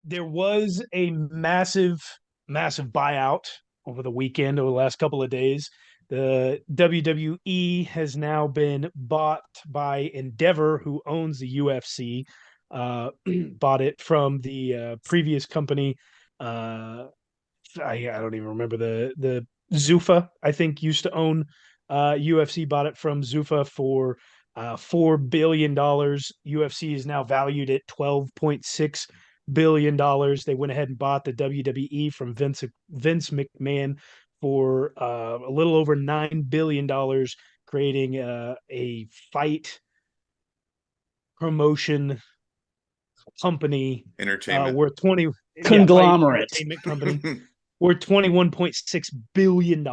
there was a massive buyout over the weekend, over the last couple of days. The WWE has now been bought by Endeavor, who owns the UFC. Bought it from the previous company. I don't even remember the Zuffa. I think used to own UFC. Bought it from Zuffa for $4 billion. UFC is now valued at $12.6 billion. They went ahead and bought the WWE from Vince McMahon for a little over $9 billion, creating a fight promotion company Entertainment. worth 20 yeah, fight Conglomerate. entertainment company worth $21.6 billion.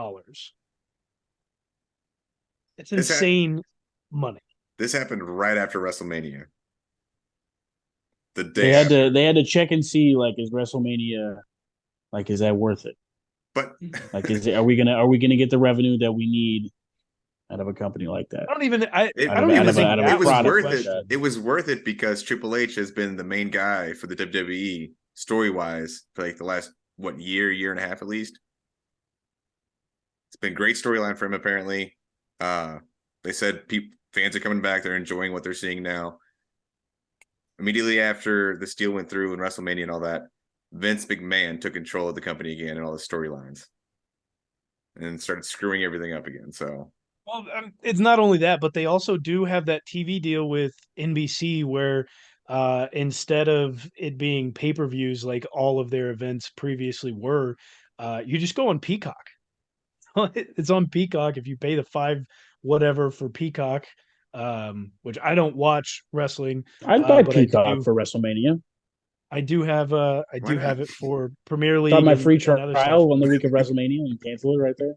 It's This ha- insane money. this happened right after WrestleMania. The They day had after. to check and see, like, is WrestleMania, like, is that worth it? But Like, are we gonna get the revenue that we need out of a company like that? I don't even think it that was was the worth it. question. It was worth it because Triple H has been the main guy for the WWE story wise for like the last year and a half at least. It's been a great storyline for him apparently. They said fans are coming back. They're enjoying what they're seeing now. Immediately after this deal went through and WrestleMania and all that, Vince McMahon took control of the company again and all the storylines and started screwing everything up again. So, Well, it's not only that, but they also do have that TV deal with NBC where instead of it being pay-per-views like all of their events previously were, you just go on Peacock. It's on Peacock if you pay the five whatever for Peacock, which I don't watch wrestling, I'd buy but I Peacock do. for WrestleMania. I do have I why do not? have it for Premier Start League my free and other stuff. trial on the week of WrestleMania and cancel it right there.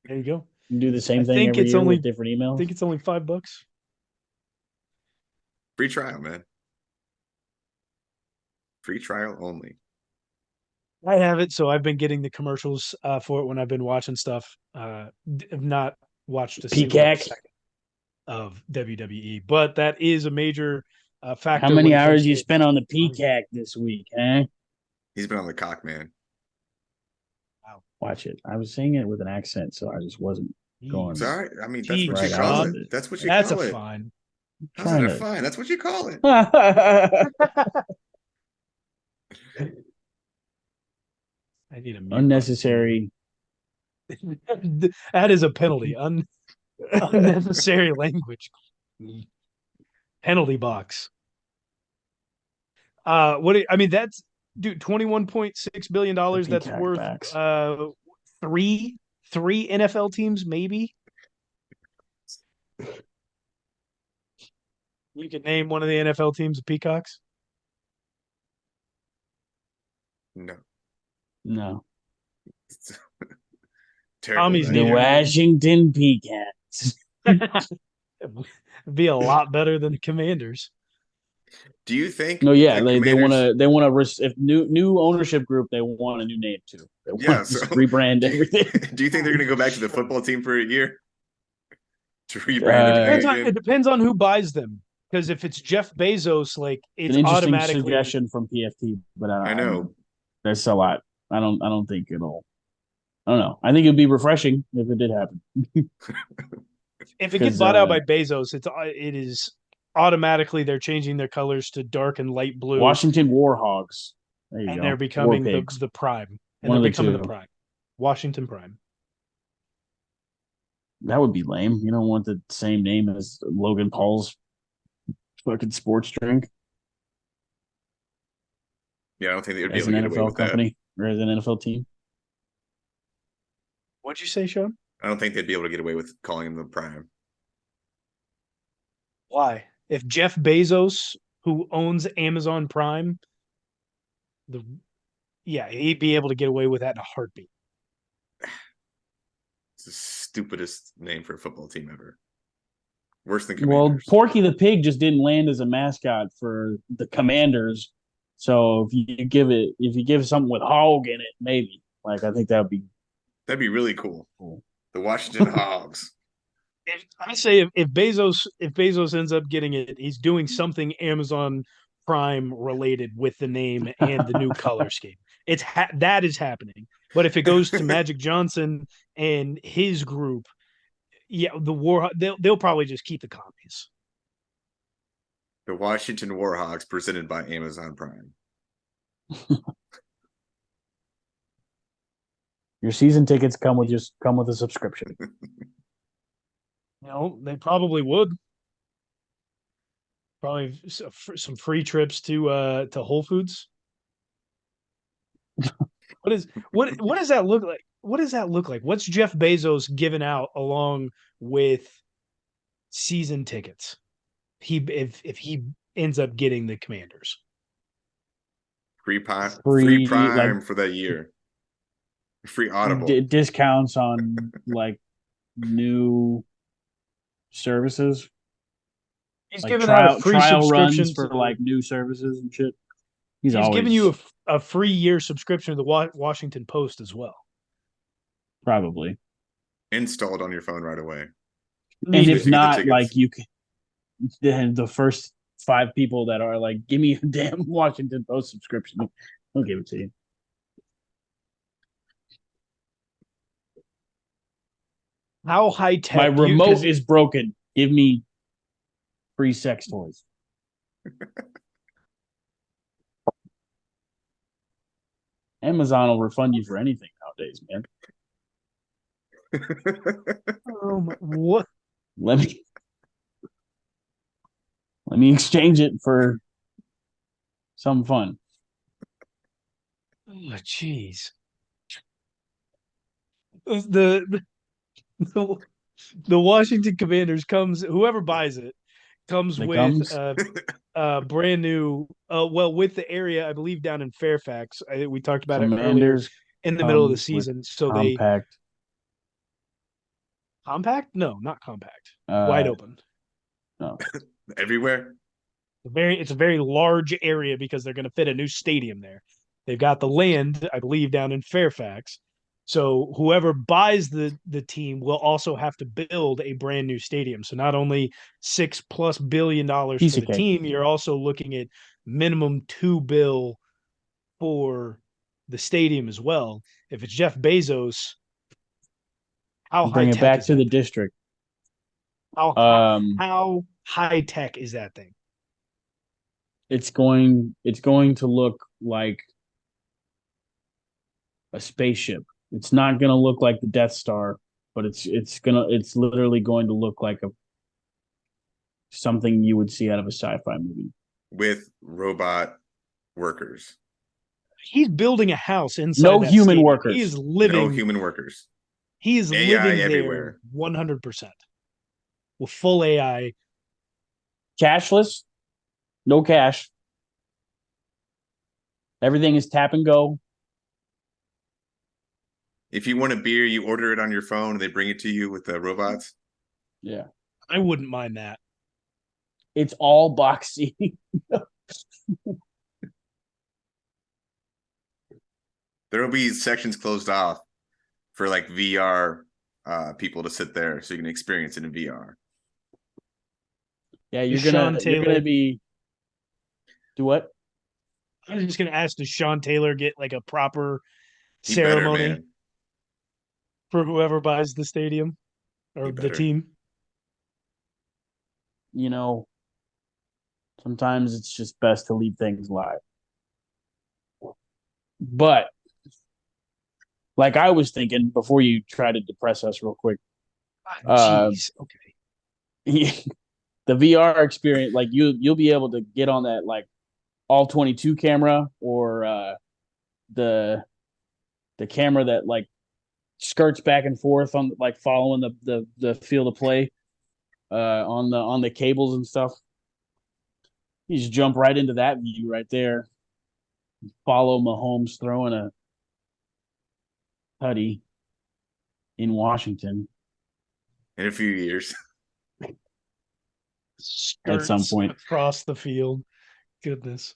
There you go. And do the I same thing think every it's year only with different I emails. think it's only $5. Free trial, man. Free trial only. I have it, so I've been getting the commercials for it when I've been watching stuff. Have not watched a single Peacock. second of WWE, but that is a major How factor when many it comes hours you to spent on the Peacock this week, huh? He's been on the cock, man. Watch it. I was saying it with an accent, so I just wasn't going It's all right. I mean, that's what Jeez, you right out call with it. it. That's what you That's a call it. fine. How's that Trying a to. fine? That's what you call it. I need a mute Unnecessary. button. That is a penalty. Unnecessary language. Penalty box. I mean, that's dude, $21.6 billion. That's Peacock worth backs. three NFL teams, maybe. You could name one of the NFL teams of Peacocks. No. No. Terrible. Tommy's The neither. Washington Peacocks. It'd be a lot better than the Commanders. Do you think? No, yeah, the they want Commanders- to if new ownership group, they want a new name too. They want Yeah, to so just rebrand do you, everything. do you think they're going to go back to the football team for a year to rebrand everything It again? depends on who buys them. Because if it's Jeff Bezos, like It's it's an interesting automatically suggestion from PFT, but I know. there's a lot. I don't think it'll. I don't know. I think it'd be refreshing if it did happen. if it gets bought out by Bezos, it is automatically they're changing their colors to dark and light blue. Washington Warhogs. There you and go. they're becoming War the prime. And One they're of the becoming two. the prime. Washington Prime. That would be lame. You don't want the same name as Logan Paul's fucking sports drink Yeah, I don't think they would be as able an to get away NFL with that. company or as an NFL team. What'd you say, Sean? I don't think they'd be able to get away with calling him the prime. Why? If Jeff Bezos, who owns Amazon Prime, he'd be able to get away with that in a heartbeat. It's the stupidest name for a football team ever. Worse than Well, Commanders. Porky the Pig just didn't land as a mascot for the Commanders. So if you give something with hog in it, maybe. Like, I think that'd be really cool. cool. The Washington Hogs. I say if Bezos ends up getting it, he's doing something Amazon Prime related with the name and the new color scheme. That is happening. But if it goes to Magic Johnson and his group, yeah, they'll probably just keep the commies. The Washington Warhawks, presented by Amazon Prime. Your season tickets come with a subscription. They probably would. Probably some free trips to Whole Foods. What does that look like? What does that look like? What's Jeff Bezos giving out along with season tickets? If he ends up getting the Commanders. Free Free Prime for that year. Free Audible. Discounts on like new services. He's like giving out a free trial runs subscription for to, like new services and shit. He's giving you a free year subscription to the Washington Post as well. Probably installed on your phone right away. And if not, like you can, then the first 5 people that are like, give me a damn Washington Post subscription, I'll give it to you. How high tech? My remote is broken. Give me free sex toys. Amazon will refund you for anything nowadays, man. What? Let me exchange it for some fun. Oh, jeez. The Washington Commanders whoever buys it comes with brand new with the area, I believe, down in Fairfax. We talked about it earlier in the middle of the season. So compact. Compact? No, not compact. Wide open. No. Everywhere. It's a very large area because they're going to fit a new stadium there. They've got the land, I believe, down in Fairfax. So whoever buys the team will also have to build a brand new stadium. So not only $6+ billion for the team, you're also looking at minimum $2 billion for the stadium as well. If it's Jeff Bezos, how bring it back to the district. How high tech is that thing? It's going to look like a spaceship. It's not going to look like the Death Star, but it's literally going to look like something you would see out of a sci-fi movie with robot workers. He's building a house inside. No human workers. He is living. No human workers. He is AI living everywhere. There 100% with full AI. Cashless. No cash. Everything is tap and go. If you want a beer, you order it on your phone and they bring it to you with the robots. Yeah. I wouldn't mind that. It's all boxy. There will be sections closed off for like VR people to sit there so you can experience it in VR. Yeah, you're gonna be. Do what? I was just gonna ask, does Sean Taylor get like a proper ceremony for whoever buys the stadium or the team? You know, sometimes it's just best to leave things live. But like I was thinking before you try to depress us real quick. Jeez. Okay. The VR experience, like you'll be able to get on that like all 22 camera or the camera that like skirts back and forth on like following the field of play on the cables and stuff. You just jump right into that view right there. Follow Mahomes throwing a tutty in Washington in a few years. Skirts at some point across the field. Goodness.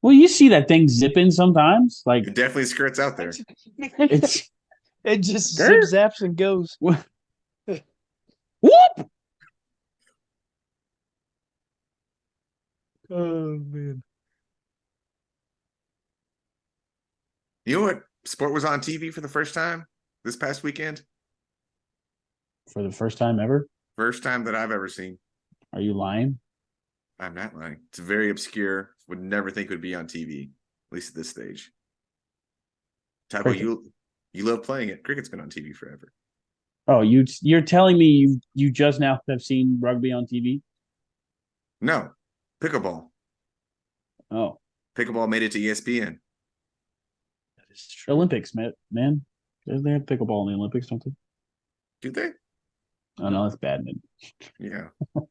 Well, you see that thing zipping sometimes. Like it definitely skirts out there. It just zip zaps and goes. Whoop! Oh man. You know what sport was on TV for the first time this past weekend? For the first time ever? First time that I've ever seen. Are you lying? I'm not lying. It's very obscure. Would never think it would be on TV, at least at this stage. Tybo, Cricket. you love playing it. Cricket's been on TV forever. Oh, you're telling me you just now have seen rugby on TV? No, pickleball. Oh, Pickleball made it to ESPN. That is true. Olympics, man. They have pickleball in the Olympics, don't they? Do they? Oh no, that's badminton. Yeah. But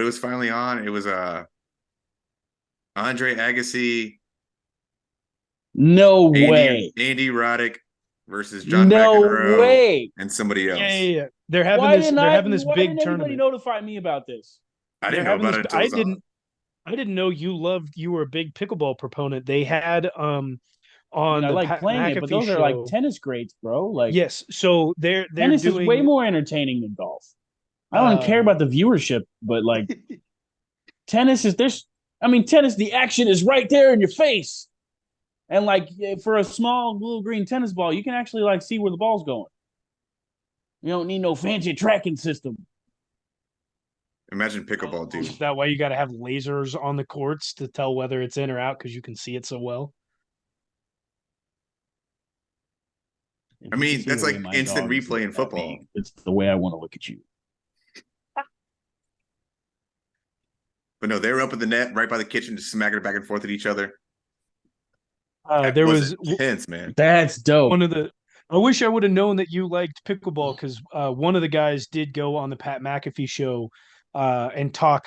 it was finally on. It was Andre Agassi, No way. Andy Roddick versus John No McEnroe way. and somebody else. Yeah. They're having this. They're having this Why big didn't anybody tournament. notify me about this? I They're didn't know having about this. it until it was on. I didn't know you were a big pickleball proponent. They had I mean, on I the like Pat playing it, but McAfee those are like show. tennis greats, bro. Like Yes, so they're tennis is way doing more entertaining than golf. I don't care um about the viewership, but like tennis is there's I mean, tennis, the action is right there in your face. And like for a small little green tennis ball, you can actually like see where the ball's going. You don't need no fancy tracking system. Imagine pickleball, oh, dude. that way you got to have lasers on the courts to tell whether it's in or out because you can see it so well. If I you can mean, see that's the way like my instant dog is replay in looking at football. me, it's the way I want to look at you. But no, they were up at the net right by the kitchen, just smacking it back and forth at each other. That There was was intense, man. That's dope. one of the. I wish I would have known that you liked pickleball because one of the guys did go on the Pat McAfee show and talk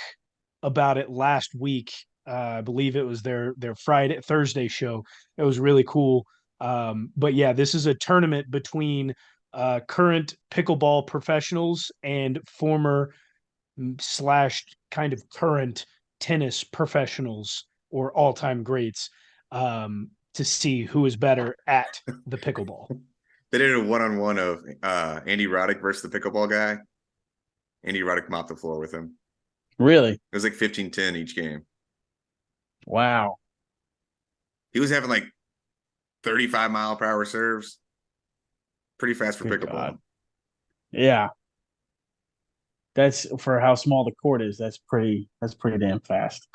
about it last week. I believe it was their Thursday show. It was really cool. But yeah, this is a tournament between current pickleball professionals and former slash kind of current tennis professionals or all time greats to see who is better at the pickleball. They did a one-on-one of Andy Roddick versus the pickleball guy. Andy Roddick mopped the floor with him. Really? It was like 15-10 each game. Wow. He was having like 35-mile-per-hour serves. Pretty fast for Good pickleball. God. Yeah. That's for how small the court is. That's pretty damn fast.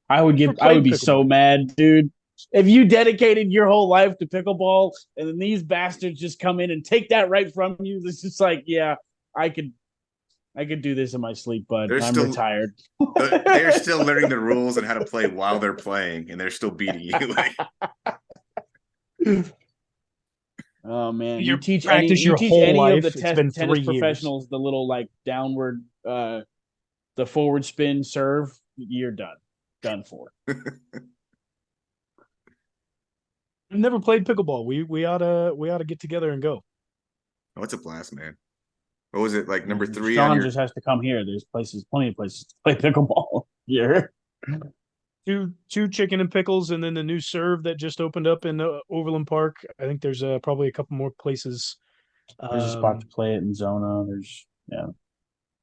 I would be so mad, dude. If you dedicated your whole life to pickleball and then these bastards just come in and take that right from you, it's just like, yeah, I could do this in my sleep, but I'm retired. They're still learning the rules and how to play while they're playing, and they're still beating you. Like, oh man, you teach your whole life. Of the tennis professionals the little like downward, the forward spin serve. You're done for. I've never played pickleball. We ought to get together and go. Oh, it's a blast, man. What was it like? Number 3 Sean on your... just has to come here. There's plenty of places to play pickleball here. Two chicken and pickles, and then the new serve that just opened up in Overland Park. I think there's probably a couple more places. There's a spot to play it in Zona. There's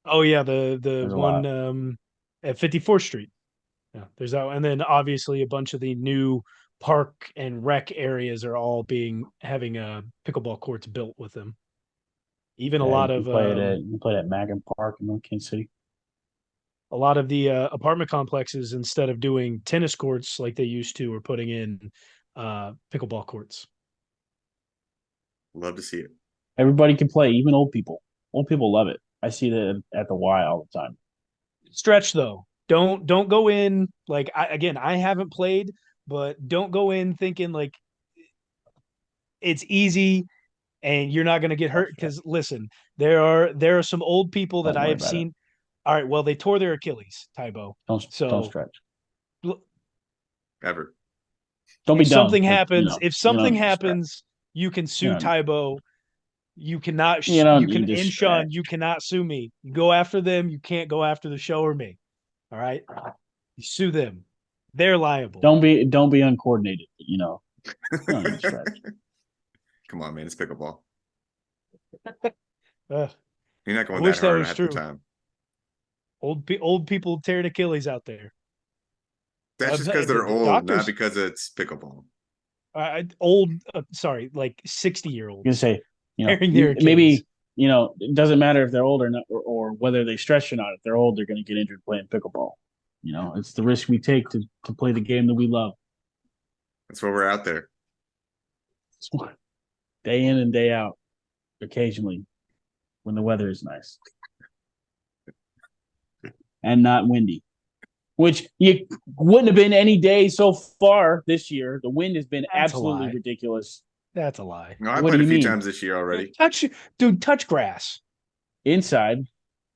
Oh yeah, the one at 54th Street. Yeah, there's that, and then obviously a bunch of the new park and rec areas are all having pickleball courts built with them. Even a lot of you play at Magan Park in Kansas City. A lot of the apartment complexes, instead of doing tennis courts like they used to, are putting in pickleball courts. Love to see it. Everybody can play, even old people. Old people love it. I see that at the Y all the time. Stretch though. Don't go in like I haven't played, but don't go in thinking like it's easy and you're not going to get hurt because listen, there are some old people that I have seen. All right, well they tore their Achilles, Tybo. Don't stretch. Ever. Don't be dumb. If something happens, you can sue Tybo. You cannot. You can Sean. You cannot sue me. You go after them. You can't go after the show or me. All right. You sue them. They're liable. Don't be uncoordinated. Come on, man. It's pickleball. You're not going that hard half the time. Old people tearing Achilles out there. That's just because they're The old, not doctors, because it's pickleball. old. Sorry, like 60-year You can olds say, tearing their Achilles. maybe, it doesn't matter if they're old or not, or whether they stretch or not. If they're old, they're going to get injured playing pickleball. It's the risk we take to play the game that we love. That's why we're out there. Day in and day out, occasionally, when the weather is nice and not windy, which you wouldn't have been any day so far this year. The wind has been That's a absolutely lie. ridiculous. That's a lie. No, I What played do a you few mean? times this year already. Touch grass. Inside,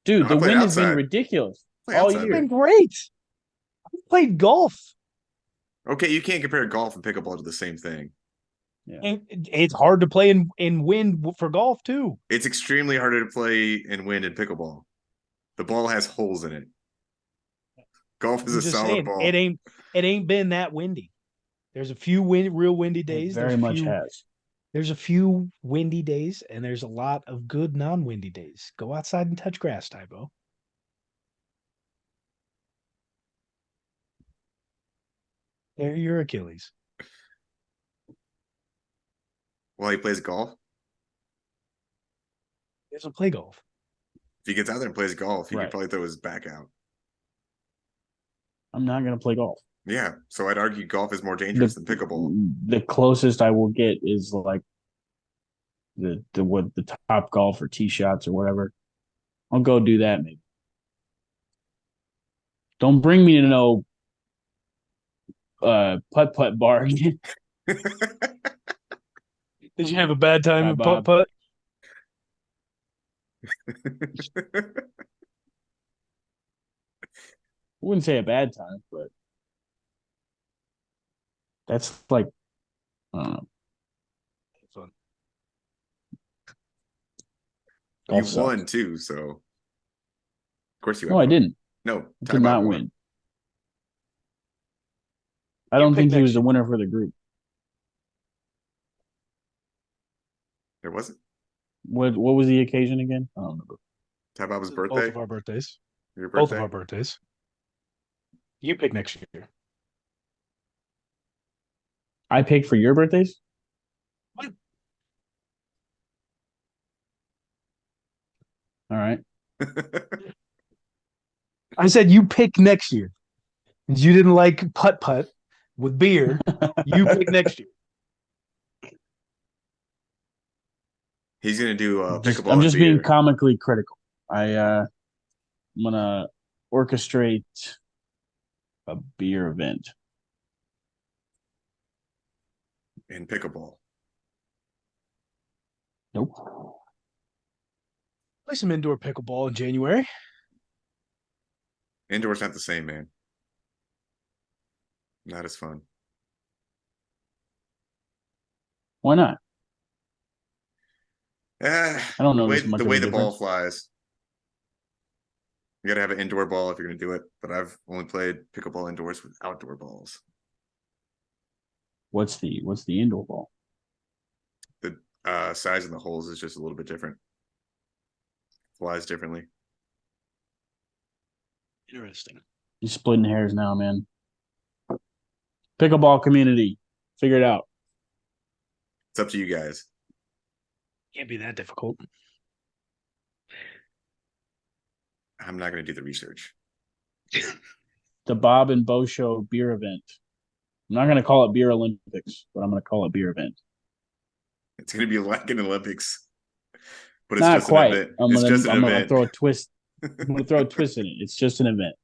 dude, No, I the played wind has been outside. ridiculous Play all outside. It's year. been great. I played golf. Okay, you can't compare golf and pickleball to the same thing. Yeah. And it's hard to play in wind for golf too. It's extremely harder to play and win in pickleball. The ball has holes in it. Golf is I'm a just solid saying ball. it ain't been that windy. There's a few real windy It days. very much has. There's a few windy days, and there's a lot of good non-windy days. Go outside and touch grass, Tybo. They're your Achilles. While he plays golf, He doesn't play golf. if he gets out there and plays golf, he Right. could probably throw his back out. I'm not going to play golf. Yeah, so I'd argue golf is more dangerous than pickleball. The closest I will get is like the top golf or tee shots or whatever. I'll go do that maybe. Don't bring me to no putt bar again. Did you have a bad time Bye, with Bob. putt? I wouldn't say a bad time, but that's like, I don't know. Fun. You Golf won sucks. too, so of course you No, I didn't. No, I did not win. I don't think he was the winner for the group. There wasn't. What was the occasion again? I don't remember. Tabob's Both birthday. of our birthdays. Your Both birthday. of our birthdays. You pick next year. I picked for your birthdays? What? All right. I said you pick next year. You didn't like putt with beer. You pick next year. He's gonna do pickleball. I'm just being comically critical. I'm gonna orchestrate a beer event. in pickleball. Nope. Play some indoor pickleball in January. Indoor's not the same, man. Not as fun. Why not? I don't know the way the ball flies. You got to have an indoor ball if you're going to do it. But I've only played pickleball indoors with outdoor balls. What's the indoor ball? The size of the holes is just a little bit different. Flies differently. Interesting. You're splitting hairs now, man. Pickleball community, figure it out. It's up to you guys. Can't be that difficult. I'm not going to do the research. The Bob and Bo Show beer event. I'm not going to call it Beer Olympics, but I'm going to call it beer event. It's going to be like an Olympics, but it's Not just quite. an event. I'm It's just an gonna event. throw a twist. I'm going to throw a twist in it. It's just an event.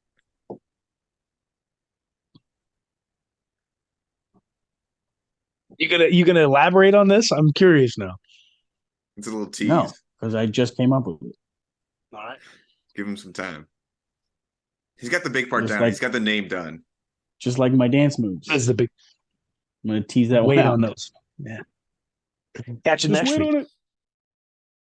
You gonna elaborate on this? I'm curious now. It's a little tease. No, because I just came up with it. All right. Give him some time. He's got the big part Just down. like- He's got the name done. Just like my dance moves. That's the big I'm going to tease that wait one out. on those. Yeah. Catch it Just next wait week. on it.